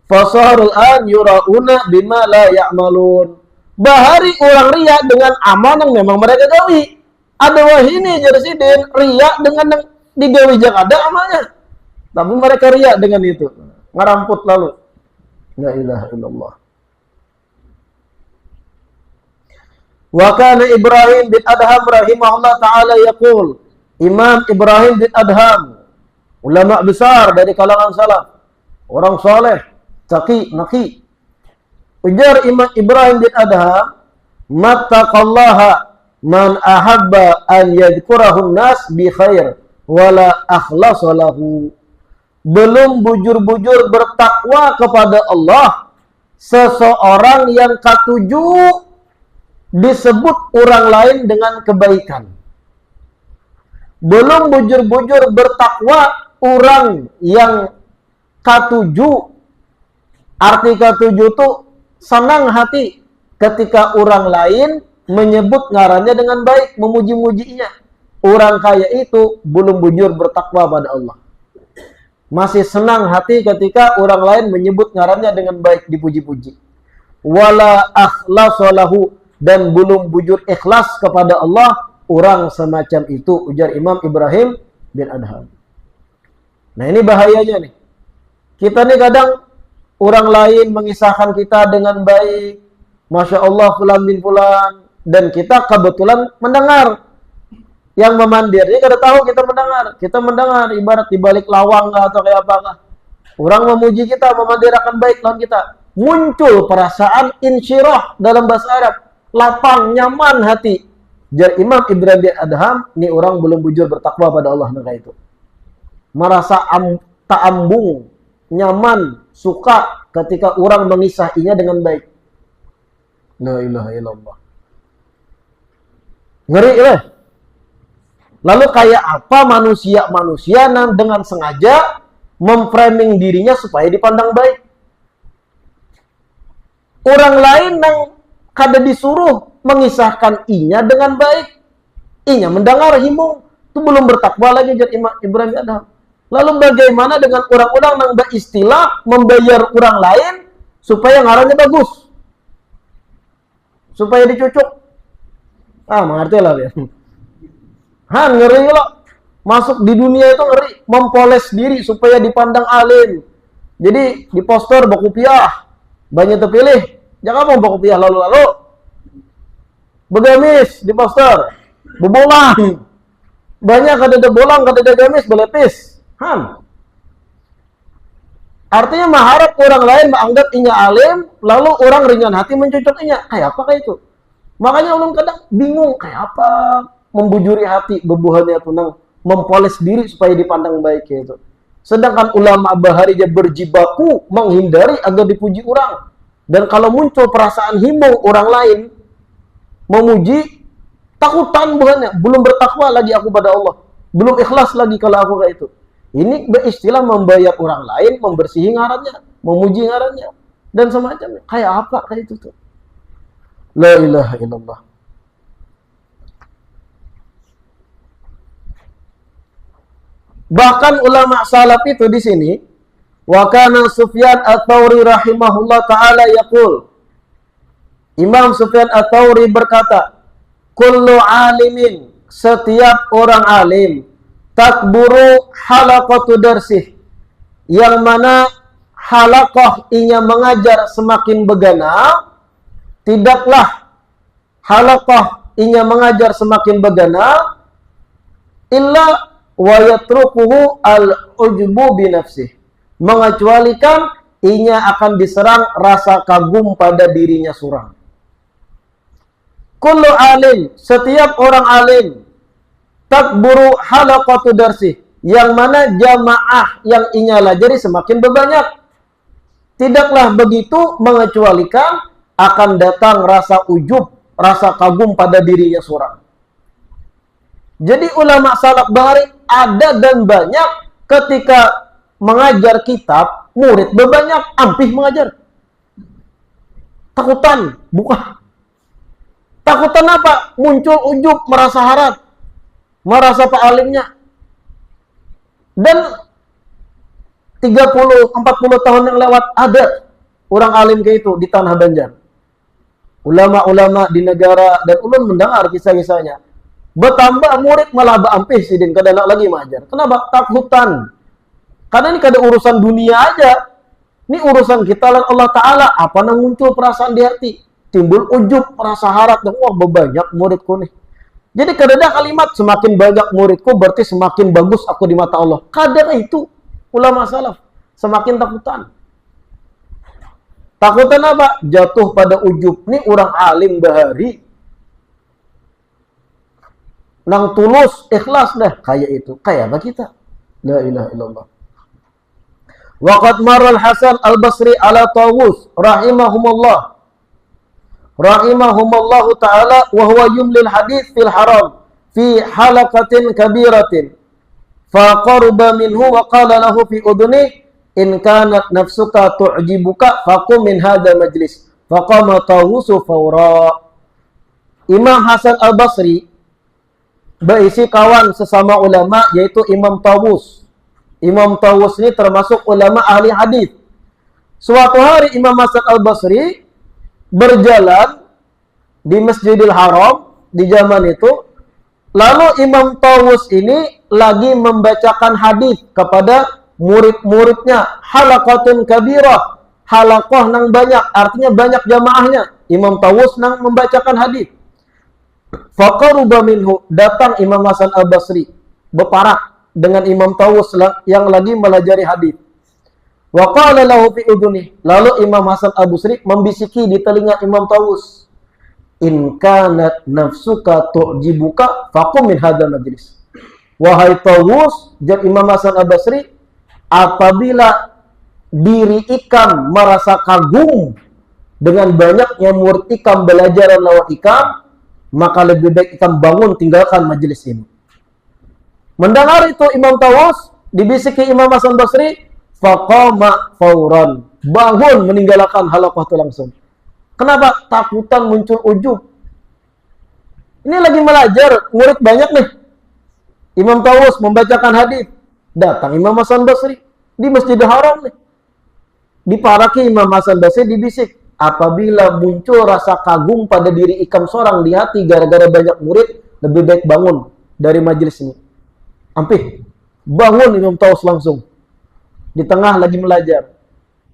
fasarul an yura'una bima la ya'malun. Bahari orang riya dengan amal yang memang mereka gawi. Ada wahini jadi sidin riya dengan yang digawi jangan ada amalnya. Tapi mereka riya dengan itu. Ngeramput lalu. La ilaha illallah. Wa kana Ibrahim bin Adham rahimahullah ta'ala yaqul. Imam Ibrahim bin Adham, ulama besar dari kalangan salaf, orang soleh, taqi, naqi. Ujar Imam Ibrahim bin Adham, mattaqallaha man ahabba an yadhkurahun nas bi khair wala akhlasa lahu. Belum bujur-bujur bertakwa kepada Allah seseorang yang ketujuh disebut orang lain dengan kebaikan. Belum bujur-bujur bertakwa orang yang ketujuh. Arti ketujuh itu senang hati ketika orang lain menyebut ngarannya dengan baik, memuji-mujinya. Orang kaya itu belum bujur bertakwa pada Allah. Masih senang hati ketika orang lain menyebut ngarannya dengan baik, dipuji-puji. Wala akhlasalahu, dan belum bujur ikhlas kepada Allah orang semacam itu, ujar Imam Ibrahim bin Adham. Nah, ini bahayanya nih. Kita nih kadang orang lain mengisahkan kita dengan baik, Masya Allah fulan bin fulan, dan kita kebetulan mendengar. Yang memandir, ini kada tahu kita mendengar ibarat di balik lawang atau kayak apa. Orang memuji kita, memandirakan baik lawan kita. Muncul perasaan insyirah dalam bahasa Arab, lapang, nyaman hati. Jar Imam Ibrahim bin Adham, ini orang belum bujur bertakwa pada Allah maka itu. Merasa ta'ambung, nyaman, suka ketika orang mengisahinya dengan baik. La ilaha illallah. Ngeri lah. Lalu kayak apa manusia dengan sengaja memframing dirinya supaya dipandang baik. Orang lain yang kada disuruh mengisahkan inya dengan baik. Inya mendengar himbung, itu belum bertakwa lagi jadi Imam Ibrahim bin Adham. Lalu bagaimana dengan orang-orang yang beristilah membayar orang lain supaya ngarannya bagus? Supaya dicucuk. Mengerti lah dia. Ngeri loh. Masuk di dunia itu ngeri. Mempoles diri supaya dipandang alim. Jadi di poster bakupiah. Banyak terpilih. Jangan mau bakupiah lalu-lalu. Begamis di poster. Bebolang. Banyak kada bolang, kada gamis, belepis. Artinya mengharap orang lain menganggap inya alim. Lalu orang ringan hati mencucuk inya. Kayak apa kayak itu? Makanya ulun kadang bingung. Kayak apa? Membujuri hati, bebuhannya tunang, mempoles diri supaya dipandang baik itu. Sedangkan ulama bahari dia berjibaku menghindari agar dipuji orang. Dan kalau muncul perasaan himbau orang lain memuji, takutan buhannya, belum bertakwa lagi aku pada Allah, belum ikhlas lagi kalau aku kayak itu. Ini beristilah membayar orang lain, membersihi ngarannya, memuji ngarannya, dan semacamnya. Kayak apa kayak itu tuh? La ilaha illallah. Bahkan ulama salaf itu di sini, wa kana Sufyan Ats-Tsauri rahimahullah taala yaqul. Imam Sufyan Ats-Tsauri berkata, kullu alimin, setiap orang alim, takburu halaqatu darsih, yang mana halaqah inya mengajar semakin begana, tidaklah halaqah inya mengajar semakin begana, illa wa yatrukuhu al-ujbu binafsih, mengecualikan inya akan diserang rasa kagum pada dirinya surang. Kullu alim, setiap orang alim, takburu halaqatu darsih, yang mana jamaah yang inya lajari semakin berbanyak. Tidaklah begitu mengecualikan akan datang rasa ujub, rasa kagum pada dirinya surang. Jadi ulama salaf bahari ada dan banyak ketika mengajar kitab, murid berbanyak, ampih mengajar. Takutan, bukan. Takutan apa? Muncul ujub, merasa harap, merasa pak alimnya. Dan 30-40 tahun yang lewat ada orang alim kayak itu di tanah Banjar. Ulama-ulama di negara, dan ulun mendengar kisah-kisahnya. Bertambah murid malah baampih sidin, kada nak lagi mengajar. Kenapa? Takutan. Karena ini kada urusan dunia aja. Ini urusan kita dan Allah Ta'ala. Apa yang muncul perasaan di hati? Timbul ujub, rasa harap. Dan wah, banyak muridku nih. Jadi kadada kalimat semakin banyak muridku berarti semakin bagus aku di mata Allah. Kadada itu ulama salaf semakin takutan. Takutan apa? Jatuh pada ujub. Ini orang alim bahari. Nang tulus, ikhlas dah. Kayak itu. Kayak apa kita? La ilaha illallah. Waqad marral Hasan al-Basri ala Tawus rahimahumullah. Rahimahumullahu ta'ala wa huwa yumlil hadith fil haram fi halaqatin kabiratin. Faqarba minhu wa qala lahu fi udhuni in kanat nafsuka tu'jibuka faqum min hadha majlis. Faqama Tawusu fawra. Imam Hasan al-Basri berisi kawan sesama ulama yaitu Imam Tawus. Imam Tawus ini termasuk ulama ahli hadis. Suatu hari Imam Hasan al-Basri berjalan di Masjidil Haram di zaman itu. Lalu Imam Tawus ini lagi membacakan hadis kepada murid-muridnya. Halaqatun kabirah. Halaqah nang banyak, artinya banyak jamaahnya. Imam Tawus nang membacakan hadis. Faqaruba minhu, datang Imam Hasan al-Basri berparak dengan Imam Tawus yang lagi melajari hadis. Wa qala lahu fi udhuni, lalu Imam Hasan al-Basri membisiki di telinga Imam Tawus, in kanat nafsuka tu'jibuka faqum min hadzal majlis. Wahai Tawus, jar Imam Hasan al-Basri, apabila diri ikam merasa kagum dengan banyaknya murid ikam belajar lawan ikam, maka lebih baik ikam bangun tinggalkan majelis ini. Mendengar itu Imam Tawus dibisiki Imam Hasan Basri, faqama fauran, bangun meninggalkan halaqah itu langsung. Kenapa? Takutan muncul ujub. Ini lagi belajar, murid banyak nih. Imam Tawus membacakan hadis, datang Imam Hasan Basri di Masjidil Haram nih. Diparaki Imam Hasan Basri dibisik, apabila muncul rasa kagum pada diri ikam seorang di hati gara-gara banyak murid, lebih baik bangun dari majelis ini. Ampih, bangun Imam Tawus langsung. Di tengah lagi belajar.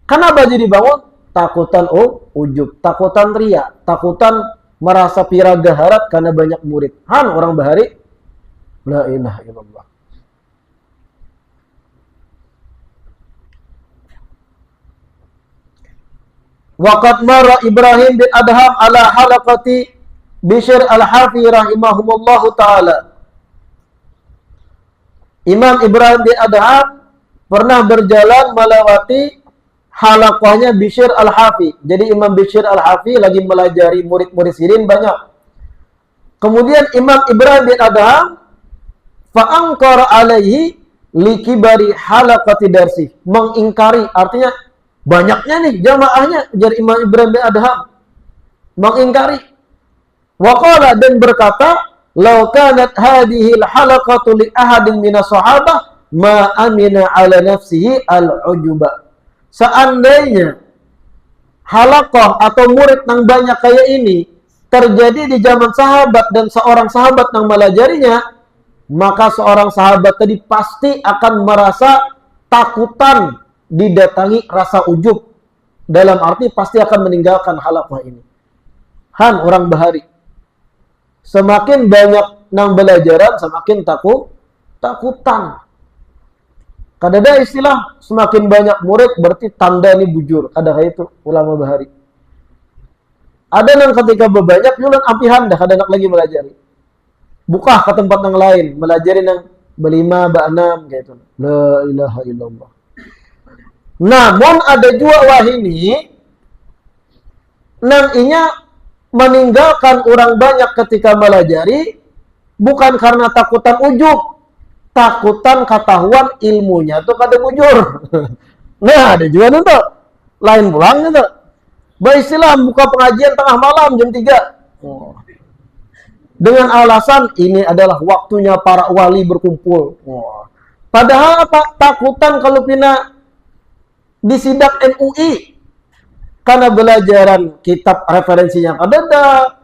Kenapa jadi bangun? Takutan ujub, takutan ria, takutan merasa piraga harat karena banyak murid. Han orang bahari, la ilaha illallah. Waqad marra Ibrahim bin Adham ala halaqati Bishr al-Hafi rahimahumullahu ta'ala. Imam Ibrahim bin Adham pernah berjalan melewati halaqahnya Bishr al-Hafi. Jadi Imam Bishr al-Hafi lagi melajari murid-murid Sirin banyak. Kemudian Imam Ibrahim bin Adham fa'angkara alaihi likibari halaqati darsi. Mengingkari, artinya banyaknya nih jamaahnya, jadi Imam Ibrahim bin Adham mengingkari. Waqala, dan berkata, "Law kanat hadhihi al-halaqatu li ahadin minas sahabah ma amina ala nafsihi al-ujuba." Seandainya halaqah atau murid yang banyak kayak ini terjadi di zaman sahabat dan seorang sahabat yang melajarinya, maka seorang sahabat tadi pasti akan merasa takutan, didatangi rasa ujub. Dalam arti pasti akan meninggalkan halaqah ini. Han orang bahari. Semakin banyak nang belajaran, semakin takutan. Kadada istilah semakin banyak murid berarti tanda ini bujur. Kadang itu ulama bahari. Ada nang ketika berbanyak nyulan ampihan dah kadang lagi melajari. Buka ke tempat yang lain, melajari nang berlima, berenam gitu. La ilaha illallah. Namun ada juga wahini nang inya meninggalkan orang banyak ketika melajari bukan karena takutan ujub, takutan ketahuan ilmunya tuh kada bujur. Nah, ada juga nanti lain pulang gitu. Baistilah buka pengajian tengah malam jam 3. Dengan alasan ini adalah waktunya para wali berkumpul. Padahal apa? Takutan kalau pina disidak MUI karena belajaran kitab referensinya kadada,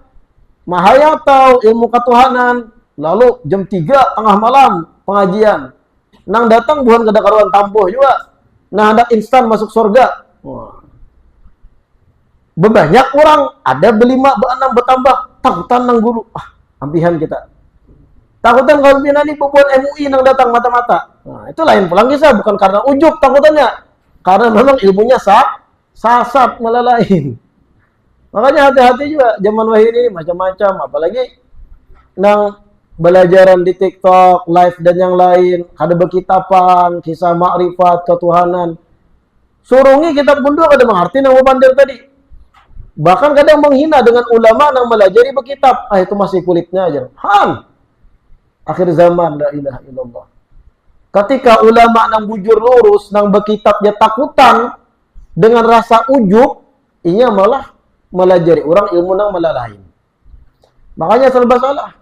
mahayatau, ilmu ketuhanan, lalu jam 3 tengah malam pengajian. Nang datang bukan kada karuan tampuh juga. Nah, hendak instan masuk surga. Bebanyak orang, ada berlima, berenam, bertambah, takutan nang guru. Ampihan kita. Takutan kalau pimpinan ini bubuan MUI nang datang mata-mata. Nah, itu lain pulang kisah, bukan karena ujub takutannya. Karena memang ilmunya sasat malah lain. Makanya hati-hati juga zaman wahid ini macam-macam, apalagi nang belajaran di TikTok, live dan yang lain, ada berkitapan, kisah makrifat, ketuhanan. Surungi kitab bundu kada mengerti nang bandir tadi. Bahkan kadang menghina dengan ulama nang melajari berkitab. Itu masih kulitnya aja. Akhir zaman, la ilaha illallah. Ketika ulama nang bujur lurus, nang berkitabnya takutan, dengan rasa ujub, inya malah melajari orang ilmu nang malah lain. Makanya serba salah.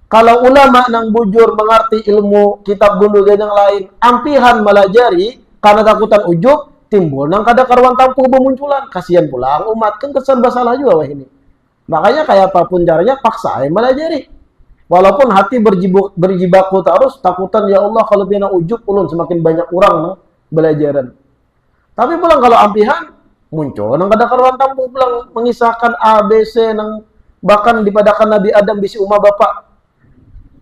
Kalau ulama nang bujur mengerti ilmu kitab bundu dan yang lain, ampihan melajari, karena takutan ujub, timbul nang kada karuan tampuh bermunculan. Kasihan pulang umat, kan serba salah juga wah ini. Makanya kayak apapun caranya, paksa melajari. Walaupun hati berjibaku terus, takutan ya Allah kalau pina ujub ulun semakin banyak orang belajaran. Tapi pulang kalau ampihan muncul nang kada karuan tampuh pulang mengisahkan ABC nang bahkan dipadakan Nabi Adam bisi umah bapak.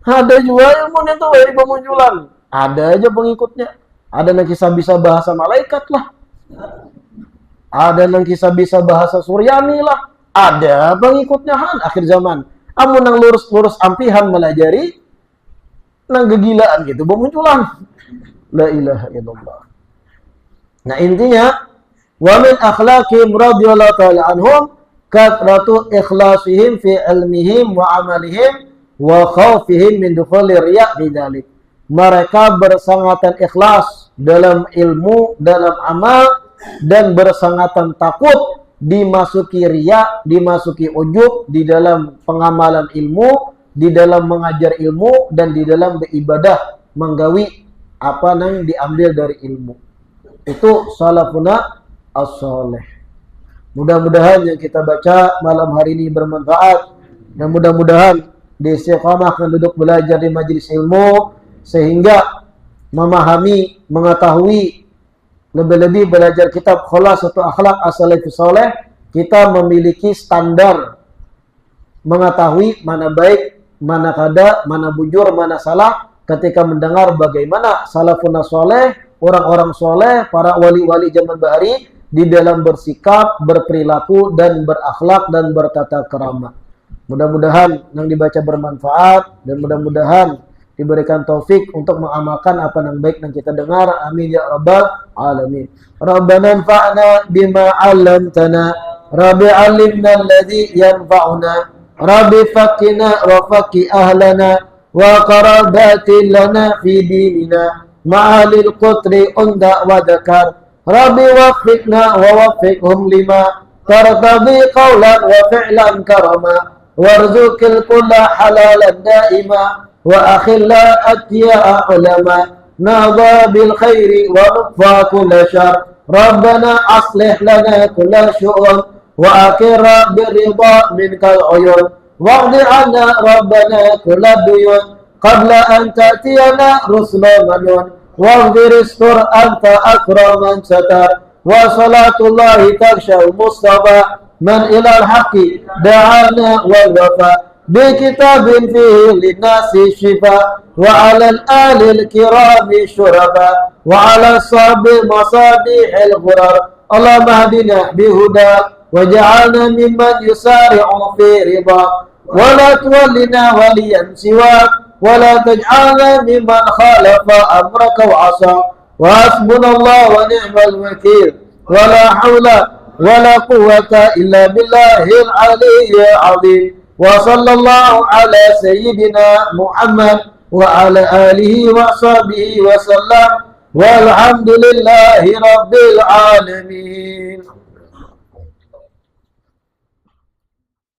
Ada juga ilmu itu bermunculan. Ada aja pengikutnya. Ada nang kisah bisa bahasa malaikat lah. Ada nang kisah bisa bahasa Suryani lah. Ada pengikutnya akhir zaman. Amun nang lurus-lurus ampihan melajari, nang kegilaan gitu, bermunculan. La ilaha illallah. Nah intinya, wa min akhlaqihim radhiyallahu ta'ala anhum, kathratu ikhlasihim fi ilmihim wa amalihim, wa khawfihim min dukhuli riya' bidalik. Mereka bersangatan ikhlas dalam ilmu, dalam amal, dan bersangatan takut dimasuki riya, dimasuki ujub di dalam pengamalan ilmu, di dalam mengajar ilmu, dan di dalam beribadah menggawi apa yang diambil dari ilmu. Itu salafuna as-salih. Mudah-mudahan yang kita baca malam hari ini bermanfaat, dan mudah-mudahan diistiqamahkan duduk belajar di majelis ilmu sehingga memahami, mengetahui, lebih-lebih belajar kitab Khulasatul Akhlaq As-Salafus Saleh, kita memiliki standar mengetahui mana baik, mana kada, mana bujur, mana salah ketika mendengar bagaimana salafun saleh, orang-orang soleh, para wali-wali zaman bahari di dalam bersikap, berperilaku, dan berakhlak dan bertata kerama. Mudah-mudahan yang dibaca bermanfaat dan mudah-mudahan diberikan taufik untuk mengamalkan apa yang baik yang kita dengar. Amin ya rabbal alamin. Rabbana anfa'na bima 'allamtana, Rabbi 'allimna alladhi yanfa'una, Rabbi faqqina wa faqqi ahlana wa qarabati lana fi dinina ma'alil qutri unda wa dakar. Rabbi waffiqna wa waffiqhum lima tartabi qawlan wa fi'lan karama warzuqil kulla halalan daima wa akhilla atya'a ulama nadha bil khairi wa nukfa kulla syar. Rabbana aslih lana kulla syu'un wa akhira birridha minkal uyun waqdi anna rabbana kulla duyun qabla an ta'tiyana ruslan manun waghfir istur anta akraman satar wa salatullahi taksha mustafa man ilal haqqi da'ana wal wafa بكتاب فيه للناس شفاء وعلى الآل الكرام شرفاء وعلى الصحب مصابيح الغرر اللهم اهدنا بهداك وجعلنا ممن يسارع في رضاك ولا تولنا وليا سواك ولا تجعلنا ممن خالف أمرك وعصاك وحسبنا الله ونعم الوكيل ولا حول ولا قوة إلا بالله العلي العظيم وصلى الله على سيدنا محمد وعلى آله وصحبه وسلم والحمد لله رب العالمين.